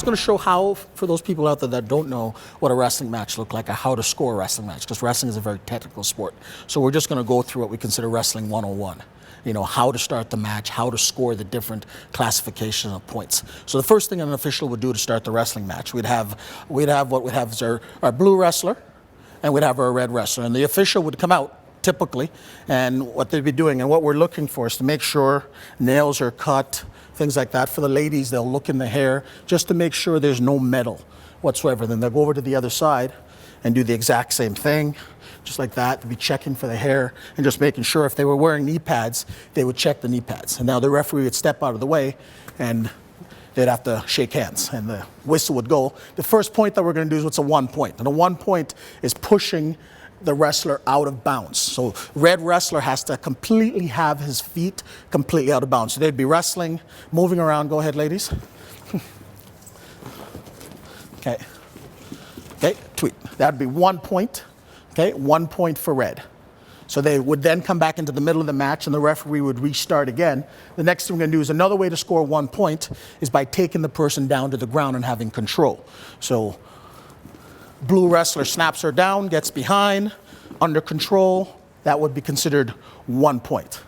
going to show how, for those people out there that don't know what a wrestling match looks like, or how to score a wrestling match, because wrestling is a very technical sport. So we're just going to go through what we consider wrestling 101. You know, how to start the match, how to score the different classification of points. So the first thing an official would do to start the wrestling match, we'd have what we'd have is our blue wrestler, and we'd have our red wrestler. And the official would come out, typically, and what they'd be doing, and what we're looking for is to make sure nails are cut, things like that. For the ladies, they'll look in the hair just to make sure there's no metal whatsoever. Then they'll go over to the other side and do the exact same thing, just like that. They'll be checking for the hair and just making sure if they were wearing knee pads, they would check the knee pads. And now the referee would step out of the way and they'd have to shake hands and the whistle would go. The first point that we're going to do is what's a 1 point. And a 1 point is pushing the wrestler out of bounds. So red wrestler has to completely have his feet completely out of bounds. So they'd be wrestling, moving around. Go ahead, ladies. Okay. Okay, tweet. That'd be 1 point. Okay, 1 point for red. So they would then come back into the middle of the match and the referee would restart again. The next thing we're going to do is another way to score 1 point is by taking the person down to the ground and having control. So blue wrestler snaps her down, gets behind, under control. That would be considered 1 point.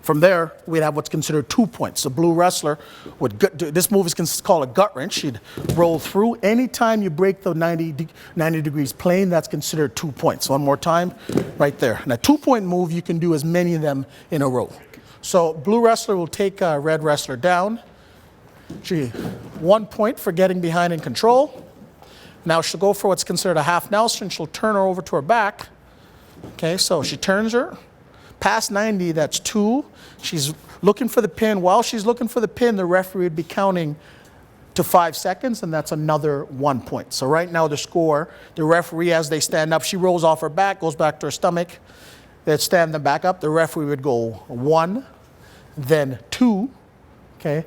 From there, we'd have what's considered 2 points. The blue wrestler would, this move is called a gut wrench. She'd roll through. Anytime you break the 90 degrees plane, that's considered 2 points. One more time, right there. And a 2 point move, you can do as many of them in a row. So blue wrestler will take red wrestler down. 1 point for getting behind and control. Now she'll go for what's considered a half Nelson. She'll turn her over to her back. Okay, so she turns her. Past 90, that's 2. She's looking for the pin. While she's looking for the pin, the referee would be counting to 5 seconds, and that's another 1 point. So right now the score, the referee, as they stand up, she rolls off her back, goes back to her stomach. They'd stand them back up. The referee would go 1, then 2, okay,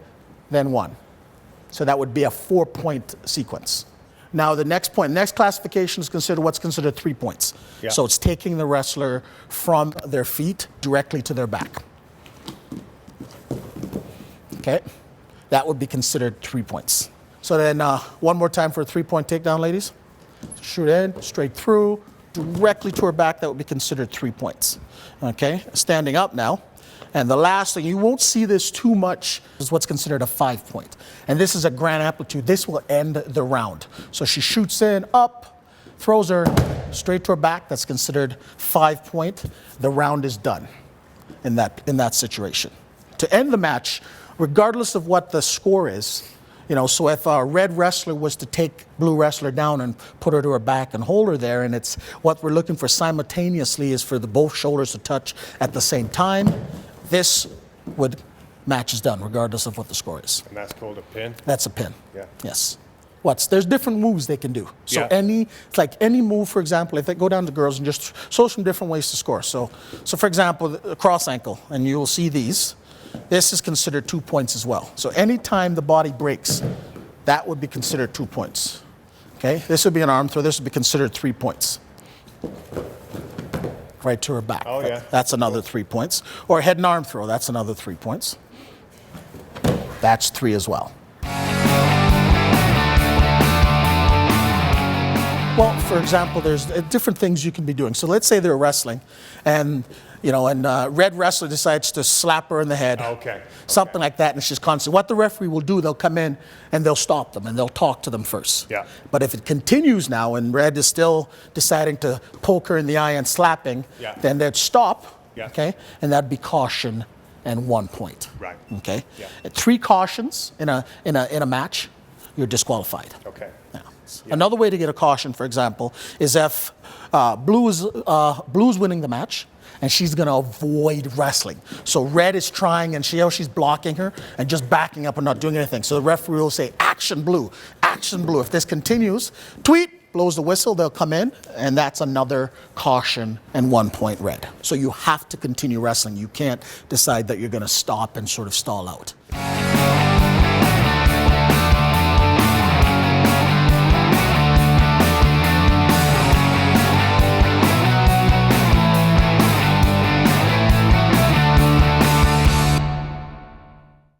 then 1. So that would be a 4 point sequence. Now the next point, next classification is considered what's considered 3 points. Yeah. So it's taking the wrestler from their feet directly to their back. Okay, that would be considered 3 points. So then one more time for a 3 point takedown, ladies. Shoot in, straight through, directly to her back, that would be considered 3 points. Okay, standing up now. And the last thing, you won't see this too much, is what's considered a 5 point. And this is a grand amplitude. This will end the round. So she shoots in, up, throws her straight to her back. That's considered 5 point. The round is done in that situation. To end the match, regardless of what the score is, you know, so if a red wrestler was to take blue wrestler down and put her to her back and hold her there, and it's what we're looking for simultaneously is for the both shoulders to touch at the same time, this match is done, regardless of what the score is. And that's called a pin? That's a pin. Yeah. Yes. There's different moves they can do. So it's like any move, for example, if they go down to girls and just show some different ways to score. So for example, a cross ankle, and you will see these. This is considered 2 points as well. So anytime the body breaks, that would be considered 2 points. Okay? This would be an arm throw. This would be considered 3 points. Right to her back. Oh, yeah. That's another 3 points. Or a head and arm throw, that's another 3 points. That's 3 as well. Well, for example, there's different things you can be doing. So let's say they're wrestling, and red wrestler decides to slap her in the head. Okay. Something like that, and she's constant. What the referee will do, they'll come in and they'll stop them and they'll talk to them first. Yeah. But if it continues now and red is still deciding to poke her in the eye and slapping, then they'd stop. Yeah. Okay, and that'd be caution and 1 point. Right. Okay. Yeah. 3 cautions in a match, you're disqualified. Okay. Yeah. Another way to get a caution, for example, is if blue's winning the match and she's going to avoid wrestling. So red is trying and she's blocking her and just backing up and not doing anything. So the referee will say, action blue, action blue. If this continues, tweet, blows the whistle, they'll come in, and that's another caution and 1 point red. So you have to continue wrestling. You can't decide that you're going to stop and sort of stall out.